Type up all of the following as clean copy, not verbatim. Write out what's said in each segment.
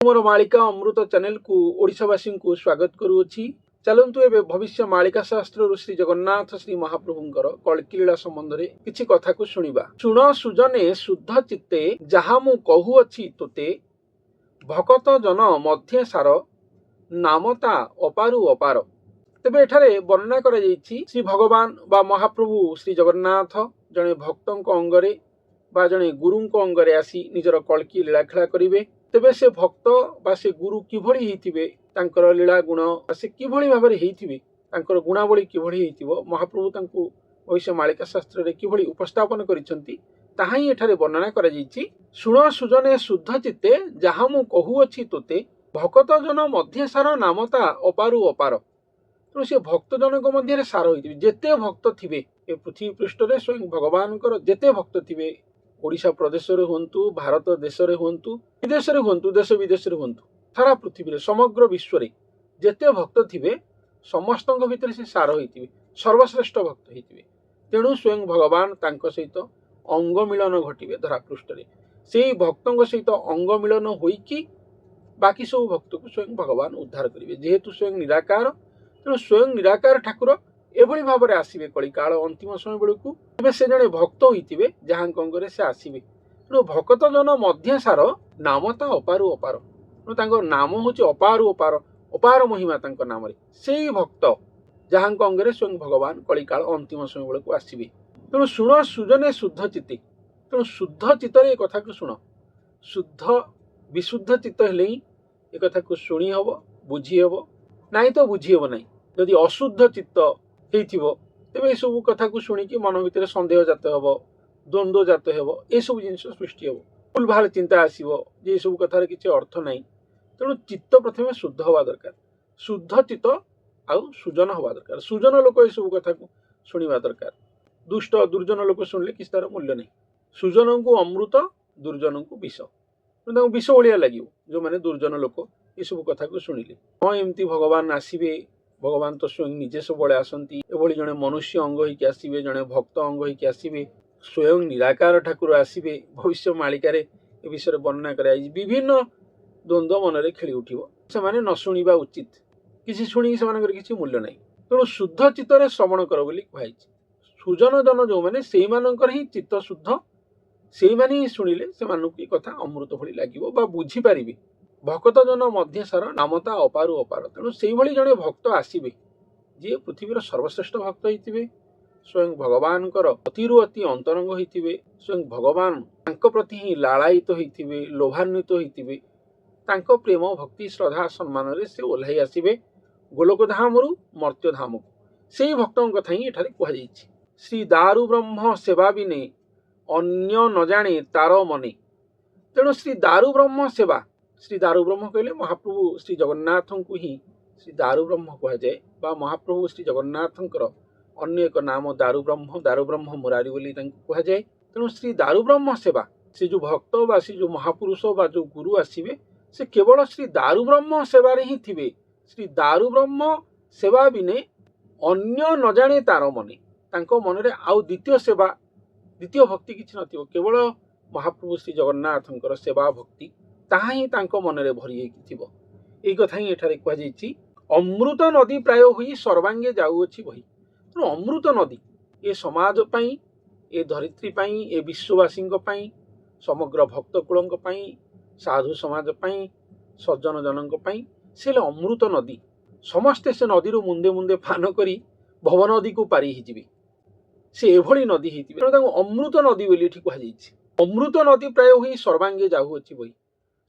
मोर मालिका अमृत चैनल को ओडिशावासी को स्वागत करुच्ची। चलतु एवं भविष्य मालिका शास्त्र श्री जगन्नाथ श्री महाप्रभुंकर कल्कीलीला संबंध में किसी कथा को शुणा। शुण सुजने शुद्ध चित्ते जहा मु कहूअछि तोते, भकत जन मध्य सार नामता अपारु अपार। तेबे एठारे वर्णना करा जायछि श्री भगवान बा महाप्रभु श्री जगन्नाथ जने भक्तों अंगरे बा जने गुरुं अंगरे आसी निजर कल्की लीला खेला करिवे। तेबे से भक्त बा से गुरु किभଳି ହେଇଥିବେ, ତାଙ୍କର लीला गुण से किभଳି ଭାବରେ ହେଇଥିବେ, ତାଙ୍କର गुणावली किभଳି ହେଇଥିବ, महाप्रभु ତାଙ୍କୁ भविष्य मालिका शास्त्र रे किभଳି उपस्थापन करिसंती ताहा ही एठारे वर्णना करा जायछि। शुण सुजने शुद्ध चित्ते जहा मु कहूअछि तोते, भक्त जन मध्य सार नामता अपारु अपार। तेणु से भक्त जनक मध्य सार होइथिबे। जेते भक्त थिबे ए पृथ्वी पृष्ठ रे स्वयं भगवानकर जेते भक्त थिबे, ओडिशा प्रदेश रे हुंतु, भारत देश रे हुंतु, विदेश रे हुंतु, देश विदेश रे हुंतु, सारा पृथ्वी रे समग्र विश्व रे जेते भक्त थिबे समस्तଙ୍କ भितर से सार होइथिबे, सर्वश्रेष्ठ भक्त होइथिबे। तेणु स्वयं भगवान तांको सहित अंग मिलन घटिबे धरा पृष्ठ रे। सेही भक्तଙ୍କ सहित अंग मिलन होइकी बाकी सब भक्त को स्वयं भगवान उद्धार करिवे। जेहेतु स्वयं निराकार, तेणु स्वयं निराकार ठाकुर एभଳି भाବରେ ଆସିବେ କଳିକାଳ अंतिम समय बेलू। तेबे से जने भक्त होइथिबे जहां अंगरे से आसीबे। तेणु भक्त जन मध्य सार नामता अपारु अपार। तेणु तांको नाम होची अपारु अपार, अपार महिमा तांको नाम रे। सेही भक्त जहां अंगरे स्वयं भगवान कलिकाल अंतिम समय बेलू आसीबे। तेणु शुण सुजने शुद्ध चित्ते। तेणु शुद्ध चित्तरे ए कथा को शुण। शुद्ध विशुद्ध चित्त हेले ही ए कथा को शुणी हबो, बुझी हबो, नाई तो बुझी हबो नाही। यदि अशुद्ध चित्त हेइथिबो तेबे ए सब कथा को शुणी मन भितर संदेह जात हबो, द्वंद्व जात हबो, ए सब जिनिस सृष्टि हबो, भूल भाल चिंता आसीबो जे सब कथार किछि अर्थ नाही। तेणु चित्त प्रथमे शुद्ध हवा दरकार। शुद्ध चित्त आउ सुजन हवा दरकार। सुजन लोक ए सब कथा को शुणिबा दरकार। दुष्ट दुर्जन लोक शुणिले किछि तार मूल्य नाही। सुजन को अमृत, दुर्जन को विष। तांको विष भलिया लागिबो जो माने दुर्जन लोक ए सब कथा को शुणिले। हां एमती भगवान आसीबे, भगवान तो स्वयं निजे सबले आसंती। एभली जने मनुष्य अंग होइके आसीबे, जने भक्त अंग होइके आसीबे, स्वयं निराकार ठाकुर आसीबे। भविष्य मालिका रे ए विषय वर्णना कराई। विभिन्न द्वंद्व मन रे खेली उठिबो। से माने न शुणिबा उचित, किछि शुणी से मानकर किछि मूल्य नाही। तेणु शुद्ध चित्तरे श्रवण कर बोली कहैछि। सुजन जन जो माने सेही मानकर ही चित्त शुद्ध, सेही माने ही शुणिले से मानकु कथा अमृत भली लागिबो बा बुझी पारिबे। भक्त जन मध्य सार नामता अपारु अपार। तेणु से भली जने भक्त आसीबे जे पृथ्वीर सर्वश्रेष्ठ भक्त होइथिबे, स्वयं भगवान अतिरु अति अंतरंग होइथिबे, स्वयं भगवान तांको प्रति ही लालायित होइथिबे, लोभान्वित होइथिबे। तांको प्रेम भक्ति श्रद्धा सम्मान रे से ओल्हाई आसीबे गोलोक धामरु मर्त्य धामकु। सेही भक्तों कथा ही एठारे कहा जायछि। श्री दारु ब्रह्म सेवा बिने अन्य न जाने तार मने। तेणु श्री दारु ब्रह्म सेवा, श्री दारु ब्रह्म कहले महाप्रभु श्री जगन्नाथ को ही श्री दारु ब्रह्म कहा जाए बा महाप्रभु श्री जगन्नाथ अन्य एक नाम दारु ब्रह्म मुरारी बोली कहा जाए। तेणु श्री दारु ब्रह्म सेवा, से जो भक्त बा से जो महापुरुष बा जो गुरु आसीबे से केवल श्री दारु ब्रह्म सेवा रे ही थिबे। श्री दारु ब्रह्म सेवा बिने अन्य न जाने तार मने। तांको मन रे आउ द्वितीय सेवा, द्वितीय भक्ति किछि नथिबो। केवल महाप्रभु श्री जगन्नाथंकर सेवा भक्ति ताहा ही तांको मन रे भरी थिबो। एई कथा ही एठारे कहा जायछि। अमृत नदी प्राय होई सर्वांगे जाउअछि बही। तेणु अमृत नदी ए समाज पई, ए धरित्री पई, ए विश्ववासी पई, समग्र भक्त कुलंक पई, साधु समाज पई, सज्जन जनंक पई से अमृत नदी। समस्ते से नदी रो मुंदे मुंदे पान करी भव नदी को पारी ही जिवे। से एभली नदी हेतिबे। तेणु तांको अमृत नदी बोली एठी कहा जायछि। अमृत नदी प्राय होई सर्वांगे जाउअछि बही।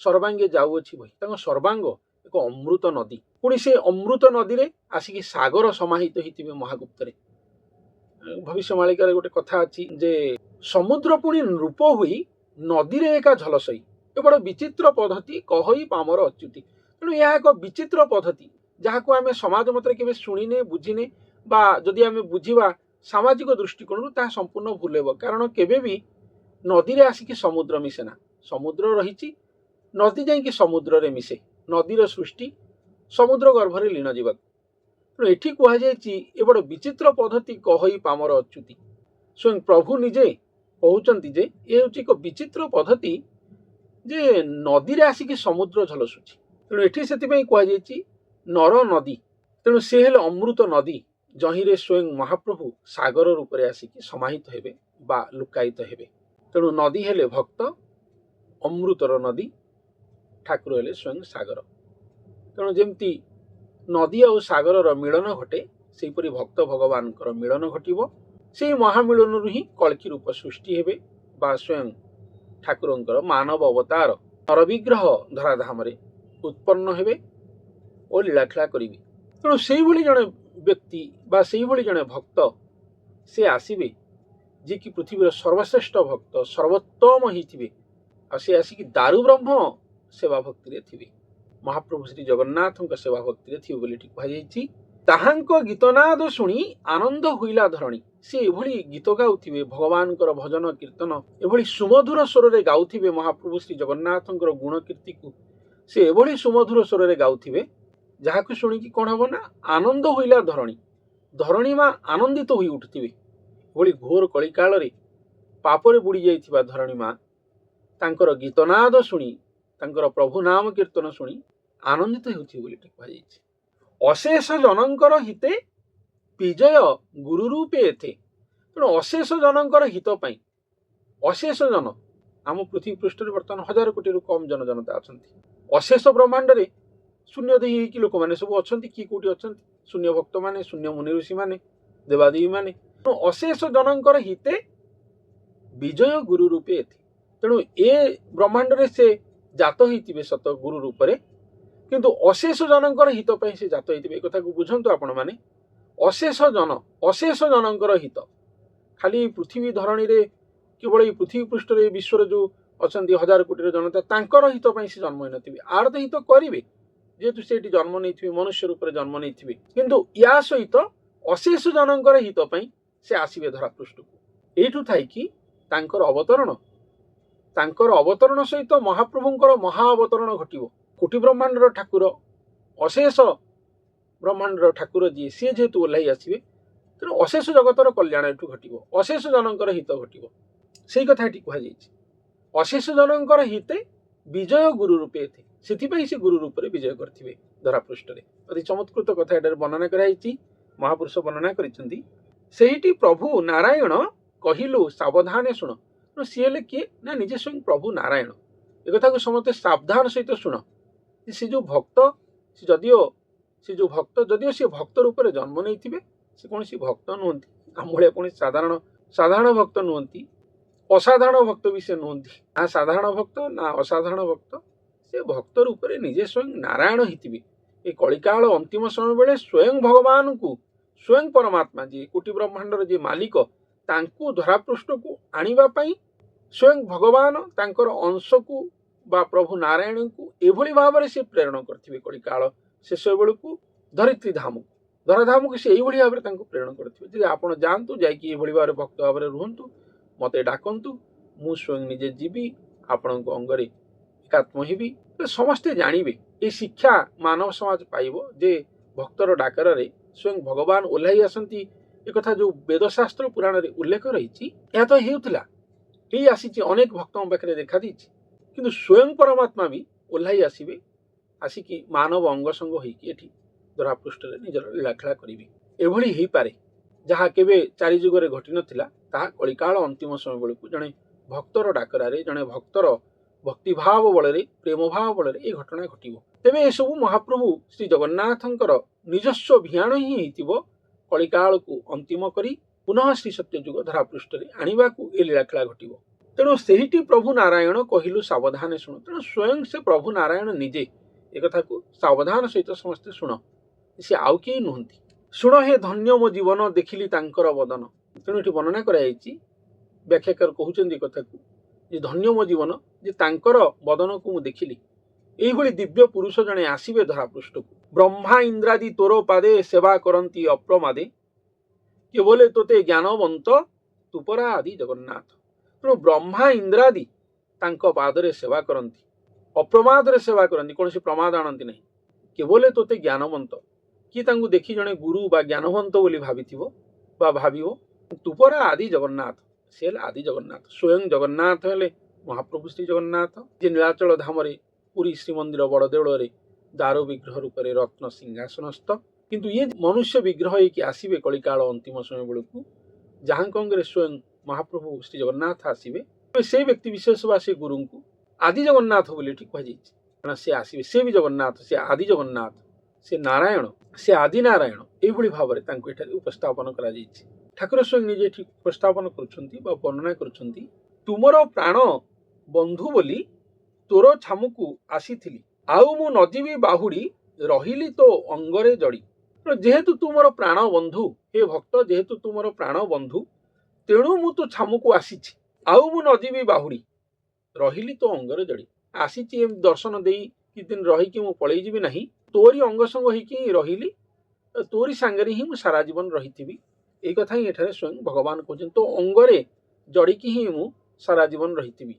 सर्वांगे जाउअछि बही, तांको सर्वांग एक अमृत नदी। पुणी से अमृत नदी रे आसिकी सागर समाहित होइतिबे महागुप्त रे। भविष्य मालिका रे गोटे कथा अछि जे समुद्र पुणी रूप होई नदी रे एका झलसई। ए बड़ विचित्र पद्धति कहई पामर अच्युति। तेणु यह एक विचित्र पद्धति जहाको आमे समाज मतरे केबे शुणिने बुझिने बा जदि आमे बुझिबा सामाजिक दृष्टिकोण ता संपूर्ण भूल हेबो। कारण केबे भी नदी रे आसिकी समुद्र मिसेना। समुद्र रहिछि, नदी जाइकी समुद्र रे मिसे। नदीर सृष्टि समुद्र गर्भरे लीन जीवा। तेणु एठी कहा जायछि ए बड़ विचित्र पद्धति कहई पामर अच्युति। स्वयं प्रभु निजे कहउचंती जे ए होछि एक विचित्र पद्धति ଯେ ନଦୀରେ ଆସିକି ସମୁଦ୍ର ଝଲସୁଛି। ତେଣୁ ଏଠି ସେଥିପାଇଁ କୁହାଯାଇଛି ନର ନଦୀ। ତେଣୁ ସେ ହେଲେ ଅମୃତ ନଦୀ, ଯହିଁରେ ସ୍ୱୟଂ ମହାପ୍ରଭୁ ସାଗର ରୂପରେ ଆସିକି ସମାହିତ ହେବେ ବା ଲୁକାୟିତ ହେବେ। ତେଣୁ ନଦୀ ହେଲେ ଭକ୍ତ, ଅମୃତର ନଦୀ, ଠାକୁର ହେଲେ ସ୍ୱୟଂ ସାଗର। ତେଣୁ ଯେମିତି ନଦୀ ଆଉ ସାଗରର ମିଳନ ଘଟେ, ସେହିପରି ଭକ୍ତ ଭଗବାନଙ୍କର ମିଳନ ଘଟିବ। ସେହି ମହାମିଳନରୁ ହିଁ କଳ୍କି ରୂପ ସୃଷ୍ଟି ହେବେ ବା ସ୍ୱୟଂ ଠାକୁରଙ୍କର ମାନବ ଅବତାର ନରବିଗ୍ରହ ଧରାଧାମରେ ଉତ୍ପନ୍ନ ହେବେ ଓ ଲୀଳାଖେଳା କରିବେ। ତେଣୁ ସେଇଭଳି ଜଣେ ବ୍ୟକ୍ତି ବା ସେଇଭଳି ଜଣେ ଭକ୍ତ ସେ ଆସିବେ, ଯିଏକି ପୃଥିବୀର ସର୍ବଶ୍ରେଷ୍ଠ ଭକ୍ତ, ସର୍ବୋତ୍ତମ ହେଇଥିବେ। ଆଉ ସେ ଆସିକି ଦାରୁ ବ୍ରହ୍ମ ସେବା ଭକ୍ତିରେ ଥିବେ, ମହାପ୍ରଭୁ ଶ୍ରୀ ଜଗନ୍ନାଥଙ୍କ ସେବା ଭକ୍ତିରେ ଥିବେ ବୋଲି ଏଠି କୁହାଯାଇଛି। ତାହାଙ୍କ ଗୀତନାଦ ଶୁଣି ଆନନ୍ଦ ହୋଇଲା ଧରଣୀ। ସେ ଏଭଳି ଗୀତ ଗାଉଥିବେ, ଭଗବାନଙ୍କର ଭଜନ କୀର୍ତ୍ତନ ଏଭଳି ସୁମଧୁର ସ୍ୱରରେ ଗାଉଥିବେ, ମହାପ୍ରଭୁ ଶ୍ରୀ ଜଗନ୍ନାଥଙ୍କର ଗୁଣ କୀର୍ତ୍ତିକୁ ସେ ଏଭଳି ସୁମଧୁର ସ୍ୱରରେ ଗାଉଥିବେ, ଯାହାକୁ ଶୁଣିକି କ'ଣ ହବ ନା ଆନନ୍ଦ ହୋଇଲା ଧରଣୀ। ଧରଣୀ ମା ଆନନ୍ଦିତ ହୋଇ ଉଠୁଥିବେ। ଏଭଳି ଘୋର କଳିକାଳରେ ପାପରେ ବୁଡ଼ି ଯାଇଥିବା ଧରଣୀ ମା ତାଙ୍କର ଗୀତନାଦ ଶୁଣି, ତାଙ୍କର ପ୍ରଭୁ ନାମ କୀର୍ତ୍ତନ ଶୁଣି ଆନନ୍ଦିତ ହେଉଥିବେ ବୋଲି କୁହାଯାଇଛି। ଅଶେଷ ଜନଙ୍କର ହିତେ ବିଜୟ ଗୁରୁ ରୂପେ ଏଥେ। ତେଣୁ ଅଶେଷ ଜନଙ୍କର ହିତ ପାଇଁ, ଅଶେଷ ଜନ, ଆମ ପୃଥିବୀ ପୃଷ୍ଠରେ ବର୍ତ୍ତମାନ 1000 କୋଟିରୁ କମ୍ ଜନତା ଅଛନ୍ତି। ଅଶେଷ ବ୍ରହ୍ମାଣ୍ଡରେ ଶୂନ୍ୟ ଦେଇ ହେଇକି ଲୋକମାନେ ସବୁ ଅଛନ୍ତି। କିଏ କୋଉଠି ଅଛନ୍ତି? ଶୂନ୍ୟ ଭକ୍ତମାନେ, ଶୂନ୍ୟ ମୁନି ଋଷିମାନେ, ଦେବାଦେବୀମାନେ। ତେଣୁ ଅଶେଷ ଜନଙ୍କର ହିତେ ବିଜୟ ଗୁରୁ ରୂପେ ଏଥେ। ତେଣୁ ଏ ବ୍ରହ୍ମାଣ୍ଡରେ ସେ ଜାତ ହେଇଥିବେ ସତ ଗୁରୁ ରୂପରେ, କିନ୍ତୁ ଅଶେଷ ଜନଙ୍କର ହିତ ପାଇଁ ସେ ଜାତ ହେଇଥିବେ। ଏ କଥାକୁ ବୁଝନ୍ତୁ ଆପଣମାନେ। ଅଶେଷ ଜନଙ୍କର ହିତ, ଖାଲି ପୃଥିବୀ ଧରଣୀରେ କେବଳ ଏଇ ପୃଥିବୀ ପୃଷ୍ଠରେ ଏ ବିଶ୍ୱରେ ଯେଉଁ ଅଛନ୍ତି 1000 କୋଟିର ଜନତା, ତାଙ୍କର ହିତ ପାଇଁ ସେ ଜନ୍ମ ହୋଇନଥିବେ। ଆର ତ ହିତ କରିବେ, ଯେହେତୁ ସେ ଏଠି ଜନ୍ମ ନେଇଥିବେ, ମନୁଷ୍ୟ ରୂପରେ ଜନ୍ମ ନେଇଥିବେ। କିନ୍ତୁ ୟା ସହିତ ଅଶେଷ ଜନଙ୍କର ହିତ ପାଇଁ ସେ ଆସିବେ ଧରାପୃଷ୍ଠକୁ। ଏଇଠୁ ଥାଇକି ତାଙ୍କର ଅବତରଣ ସହିତ ମହାପ୍ରଭୁଙ୍କର ମହା ଅବତରଣ ଘଟିବ। କୋଟି ବ୍ରହ୍ମାଣ୍ଡର ଠାକୁର, ଅଶେଷ ବ୍ରହ୍ମାଣ୍ଡର ଠାକୁର ଯିଏ, ସିଏ ଯେହେତୁ ଓହ୍ଲାଇ ଆସିବେ, ତେଣୁ ଅଶେଷ ଜଗତର କଲ୍ୟାଣ ଏଠୁ ଘଟିବ, ଅଶେଷ ଜନଙ୍କର ହିତ ଘଟିବ। ସେଇ କଥା ଏଠି କୁହାଯାଇଛି। ଅଶେଷ ଜନଙ୍କର ହିତେ ବିଜୟ ଗୁରୁ ରୂପେ ଏଥେ। ସେଥିପାଇଁ ସେ ଗୁରୁ ରୂପରେ ବିଜୟ କରିଥିବେ ଧରାପୃଷ୍ଠରେ। ଅତି ଚମତ୍କୃତ କଥା ଏଠାରେ ବର୍ଣ୍ଣନା କରାଯାଇଛି, ମହାପୁରୁଷ ବର୍ଣ୍ଣନା କରିଛନ୍ତି। ସେଇଠି ପ୍ରଭୁ ନାରାୟଣ କହିଲୁ ସାବଧାନେ ଶୁଣ। ସିଏ ହେଲେ କିଏ ନା ନିଜେ ସ୍ୱୟଂ ପ୍ରଭୁ ନାରାୟଣ। ଏ କଥାକୁ ସମସ୍ତେ ସାବଧାନ ସହିତ ଶୁଣ। ସେ ଯେଉଁ ଭକ୍ତ, ଯଦିଓ ସେ ଭକ୍ତ ରୂପରେ ଜନ୍ମ ନେଇଥିବେ, ସେ କୌଣସି ଭକ୍ତ ନୁହନ୍ତି। ଆମ ଭଳିଆ କୌଣସି ସାଧାରଣ ଭକ୍ତ ନୁହନ୍ତି, ଅସାଧାରଣ ଭକ୍ତ ବି ସେ ନୁହନ୍ତି। ନା ସାଧାରଣ ଭକ୍ତ ନା ଅସାଧାରଣ ଭକ୍ତ, ସେ ଭକ୍ତ ରୂପରେ ନିଜେ ସ୍ୱୟଂ ନାରାୟଣ ହେଇଥିବେ। ଏ କଳିକାଳ ଅନ୍ତିମ ସମୟ ବେଳେ ସ୍ୱୟଂ ଭଗବାନଙ୍କୁ, ସ୍ୱୟଂ ପରମାତ୍ମା ଯିଏ କୋଟି ବ୍ରହ୍ମାଣ୍ଡର ଯିଏ ମାଲିକ, ତାଙ୍କୁ ଧରାପୃଷ୍ଠକୁ ଆଣିବା ପାଇଁ ସ୍ୱୟଂ ଭଗବାନ ତାଙ୍କର ଅଂଶକୁ ବା ପ୍ରଭୁ ନାରାୟଣଙ୍କୁ ଏଭଳି ଭାବରେ ସେ ପ୍ରେରଣ କରିଥିବେ। କଳିକାଳ ଶେଷ ବେଳକୁ ଧରାଧାମକୁ ସେ ଏଇଭଳି ଭାବରେ ତାଙ୍କୁ ପ୍ରେରଣ କରିଥିବେ ଯେ ଆପଣ ଯାଆନ୍ତୁ, ଯାଇକି ଏଇଭଳି ଭାବରେ ଭକ୍ତ ଭାବରେ ରୁହନ୍ତୁ, ମୋତେ ଡାକନ୍ତୁ, ମୁଁ ସ୍ୱୟଂ ନିଜେ ଯିବି, ଆପଣଙ୍କ ଅଙ୍ଗରେ ଏକାତ୍ମ ହେବି। ସମସ୍ତେ ଜାଣିବେ, ଏ ଶିକ୍ଷା ମାନବ ସମାଜ ପାଇବ ଯେ ଭକ୍ତର ଡାକରାରେ ସ୍ୱୟଂ ଭଗବାନ ଓହ୍ଲାଇ ଆସନ୍ତି। ଏକଥା ଯେଉଁ ବେଦଶାସ୍ତ୍ର ପୁରାଣରେ ଉଲ୍ଲେଖ ରହିଛି, ଏହା ତ ହେଉଥିଲା, ହେଇ ଆସିଛି, ଅନେକ ଭକ୍ତଙ୍କ ପାଖରେ ଦେଖାଦେଇଛି। କିନ୍ତୁ ସ୍ୱୟଂ ପରମାତ୍ମା ବି ଓହ୍ଲାଇ ଆସିବେ, ଆସିକି ମାନବ ଅଙ୍ଗସଙ୍ଗ ହେଇକି ଏଠି ଧରାପୃଷ୍ଠରେ ନିଜର ଲୀଳାଖେଳା କରିବେ। ଏଭଳି ହେଇପାରେ, ଯାହା କେବେ 4 ଯୁଗରେ ଘଟିନଥିଲା, ତାହା କଳିକାଳ ଅନ୍ତିମ ସମୟ ବେଳକୁ ଜଣେ ଭକ୍ତର ଡାକରାରେ, ଜଣେ ଭକ୍ତର ଭକ୍ତିଭାବ ବଳରେ, ପ୍ରେମ ଭାବ ବଳରେ ଏ ଘଟଣା ଘଟିବ। ତେବେ ଏସବୁ ମହାପ୍ରଭୁ ଶ୍ରୀ ଜଗନ୍ନାଥଙ୍କର ନିଜସ୍ୱ ଭିଆଣ ହିଁ ହେଇଥିବ, କଳିକାଳକୁ ଅନ୍ତିମ କରି ପୁନଃ ଶ୍ରୀ ସତ୍ୟ ଯୁଗ ଧରାପୃଷ୍ଠରେ ଆଣିବାକୁ ଏ ଲୀଳାଖେଳା ଘଟିବ। ତେଣୁ ସେହିଟି ପ୍ରଭୁ ନାରାୟଣ କହିଲୁ ସାବଧାନେ ଶୁଣ। ତେଣୁ ସ୍ୱୟଂ ସେ ପ୍ରଭୁ ନାରାୟଣ ନିଜେ ଏକଥାକୁ ସାବଧାନ ସହିତ ସମସ୍ତେ ଶୁଣ, ସେ ଆଉ କେହି ନୁହନ୍ତି। ଶୁଣ ହେ ଧନ୍ୟ ମୋ ଜୀବନ ଦେଖିଲି ତାଙ୍କର ବଦନ। ତେଣୁ ଏଠି ବର୍ଣ୍ଣନା କରାଯାଇଛି, ବ୍ୟାଖ୍ୟାକାର କହୁଛନ୍ତି କଥାକୁ ଯେ ଧନ୍ୟ ମୋ ଜୀବନ, ଯେ ତାଙ୍କର ବଦନକୁ ମୁଁ ଦେଖିଲି। এইভଳି ଦିବ୍ୟ ପୁରୁଷ ଜଣେ ଆସିବେ ଧରାପୃଷ୍ଠକୁ। ବ୍ରହ୍ମା ଇନ୍ଦ୍ରାଦି ତୋର ପାଦେ ସେବା କରନ୍ତି ଅପ୍ରମାଦେ, କେବଲେ ତୋତେ ଜ୍ଞାନବନ୍ତ ତୁପରା ଆଦି ଜଗନ୍ନାଥ। ତେଣୁ ବ୍ରହ୍ମା ଇନ୍ଦ୍ରାଦି ତାଙ୍କ ପାଦରେ ସେବା କରନ୍ତି, ଅପ୍ରମାଦରେ ସେବା କରନ୍ତି, କୌଣସି ପ୍ରମାଦ ଆଣନ୍ତି ନାହିଁ। କେବଲେ ତୋତେ ଜ୍ଞାନବନ୍ତ, କିଏ ତାଙ୍କୁ ଦେଖି ଜଣେ ଗୁରୁ ବା ଜ୍ଞାନବନ୍ତ ବୋଲି ଭାବିଥିବ ବା ଭାବିବ। ତୁପରା ଆଦି ଜଗନ୍ନାଥ, ସେ ହେଲେ ଆଦି ଜଗନ୍ନାଥ। ସ୍ୱୟଂ ଜଗନ୍ନାଥ ହେଲେ ମହାପ୍ରଭୁ ଶ୍ରୀ ଜଗନ୍ନାଥ ଯେ ନୀଳାଚଳ ଧାମରେ ପୁରୀ ଶ୍ରୀମନ୍ଦିର ବଡ଼ ଦେଉଳରେ ଦାରୁ ବିଗ୍ରହ ରୂପରେ ରତ୍ନ ସିଂହାସନସ୍ଥ। କିନ୍ତୁ ଇଏ ମନୁଷ୍ୟ ବିଗ୍ରହ ହେଇକି ଆସିବେ କଳିକାଳ ଅନ୍ତିମ ସମୟ ବେଳକୁ, ଯାହାଙ୍କ ଅଙ୍ଗରେ ସ୍ୱୟଂ ମହାପ୍ରଭୁ ଶ୍ରୀ ଜଗନ୍ନାଥ ଆସିବେ। ସେ ବ୍ୟକ୍ତି ବିଶେଷ ବା ସେ ଗୁରୁଙ୍କୁ ଆଦି ଜଗନ୍ନାଥ ବୋଲି ଏଠି କୁହାଯାଇଛି। କାରଣ ସେ ଆସିବେ, ସେ ବି ଜଗନ୍ନାଥ, ସେ ଆଦି ଜଗନ୍ନାଥ, ସେ ନାରାୟଣ, ସେ ଆଦି ନାରାୟଣ, ଏଇଭଳି ଭାବରେ ତାଙ୍କୁ ଏଠାରେ ଉପସ୍ଥାପନ କରାଯାଇଛି। ଠାକୁର ସ୍ୱୟଂ ନିଜେ ଏଠି ଉପସ୍ଥାପନ କରୁଛନ୍ତି ବା ବର୍ଣ୍ଣନା କରୁଛନ୍ତି, ତୁମର ପ୍ରାଣ ବନ୍ଧୁ ବୋଲି ତୋର ଛାମୁକୁ ଆସିଥିଲି, ଆଉ ମୁଁ ନଯିବି ବାହୁଡ଼ି ରହିଲି ତୋ ଅଙ୍ଗରେ ଜଡ଼ି। ଯେହେତୁ ତୁମର ପ୍ରାଣ ବନ୍ଧୁ, ହେ ଭକ୍ତ, ଯେହେତୁ ତୁମର ପ୍ରାଣ ବନ୍ଧୁ, ତେଣୁ ମୁଁ ତୋ ଛାମୁକୁ ଆସିଛି, ଆଉ ମୁଁ ନଯିବି ବାହୁଡ଼ି ରହିଲି ତୋ ଅଙ୍ଗରେ ଜଡ଼ି। ଆସିଛି ଏମିତି ଦର୍ଶନ ଦେଇ କିଛି ଦିନ ରହିକି ମୁଁ ପଳେଇ ଯିବି ନାହିଁ, ତୋରି ଅଙ୍ଗ ସଙ୍ଗ ହେଇକି ରହିଲି, ତୋରି ସାଙ୍ଗରେ ହିଁ ମୁଁ ସାରା ଜୀବନ ରହିଥିବି। ଏଇ କଥା ହିଁ ଏଠାରେ ସ୍ୱୟଂ ଭଗବାନ କହୁଛନ୍ତି, ତୋ ଅଙ୍ଗରେ ଜଡ଼ିକି ହିଁ ମୁଁ ସାରା ଜୀବନ ରହିଥିବି,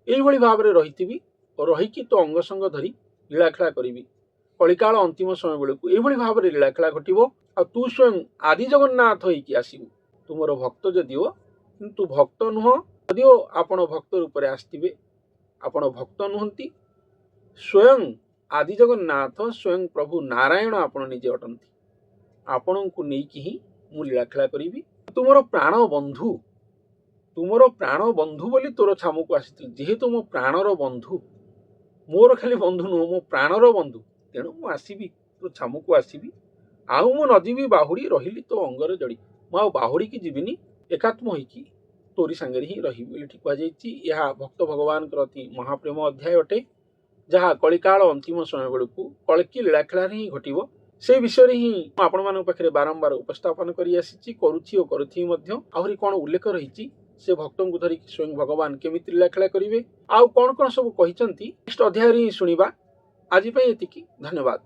ଏଇଭଳି ଭାବରେ ରହିଥିବି, ରହିକି ତୋ ଅଙ୍ଗ ସଙ୍ଗ ଧରି ଲୀଳାଖେଳା କରିବି। କଳିକାଳ ଅନ୍ତିମ ସମୟ ବେଳକୁ ଏଇଭଳି ଭାବରେ ଲୀଳାଖେଳା ଘଟିବ। ଆଉ ତୁ ସ୍ୱୟଂ ଆଦି ଜଗନ୍ନାଥ ହେଇକି ଆସିବୁ। ତୁମର ଭକ୍ତ ଯଦିଓ, କିନ୍ତୁ ଭକ୍ତ ନୁହଁ, ଯଦିଓ ଆପଣ ଭକ୍ତ ରୂପରେ ଆସିଥିବେ, ଆପଣ ଭକ୍ତ ନୁହନ୍ତି, ସ୍ୱୟଂ ଆଦି ଜଗନ୍ନାଥ, ସ୍ୱୟଂ ପ୍ରଭୁ ନାରାୟଣ ଆପଣ ନିଜେ ଅଟନ୍ତି। ଆପଣଙ୍କୁ ନେଇକି ହିଁ ମୁଁ ଲୀଳାଖେଳା କରିବି। ତୁମର ପ୍ରାଣ ବନ୍ଧୁ, ତୁମର ପ୍ରାଣ ବନ୍ଧୁ ବୋଲି ତୋର ଛାମୁକୁ ଆସିଥିଲି। ଯେହେତୁ ମୋ ପ୍ରାଣର ବନ୍ଧୁ, ମୋର ଖାଲି ବନ୍ଧୁ ନୁହଁ, ମୋ ପ୍ରାଣର ବନ୍ଧୁ, ତେଣୁ ମୁଁ ଆସିବି, ତୋ ଛାମୁକୁ ଆସିବି, ଆଉ ମୁଁ ନଯିବି ବାହୁଡ଼ି ରହିଲି ତୋ ଅଙ୍ଗରେ ଜଡ଼ି। ମୁଁ ଆଉ ବାହୁଡ଼ିକି ଯିବିନି, ଏକାତ୍ମ ହେଇକି ତୋରି ସାଙ୍ଗରେ ହିଁ ରହିବି ବୋଲି ଏଠି କୁହାଯାଇଛି। ଏହା ଭକ୍ତ ଭଗବାନଙ୍କର ଅତି ମହାପ୍ରେମ ଅଧ୍ୟାୟ ଅଟେ, ଯାହା କଳିକାଳ ଅନ୍ତିମ ସମୟ ବେଳକୁ କଳ୍କି ଲୀଳାଖେଳାରେ ହିଁ ଘଟିବ। ସେ ବିଷୟରେ ହିଁ ମୁଁ ଆପଣମାନଙ୍କ ପାଖରେ ବାରମ୍ବାର ଉପସ୍ଥାପନ କରି ଆସିଛି, କରୁଛି ଓ କରୁଥିବି ମଧ୍ୟ। ଆହୁରି କ'ଣ ଉଲ୍ଲେଖ ରହିଛି, ସେ ଭକ୍ତଙ୍କୁ ଧରିକି ସ୍ୱୟଂ ଭଗବାନ କେମିତି ଲୀଳାଖେଳା କରିବେ, ଆଉ କ'ଣ କ'ଣ ସବୁ କହିଛନ୍ତି ନେକ୍ସଟ ଅଧ୍ୟାୟରେ ହିଁ ଶୁଣିବା। ଆଜି ପାଇଁ ଏତିକି, ଧନ୍ୟବାଦ।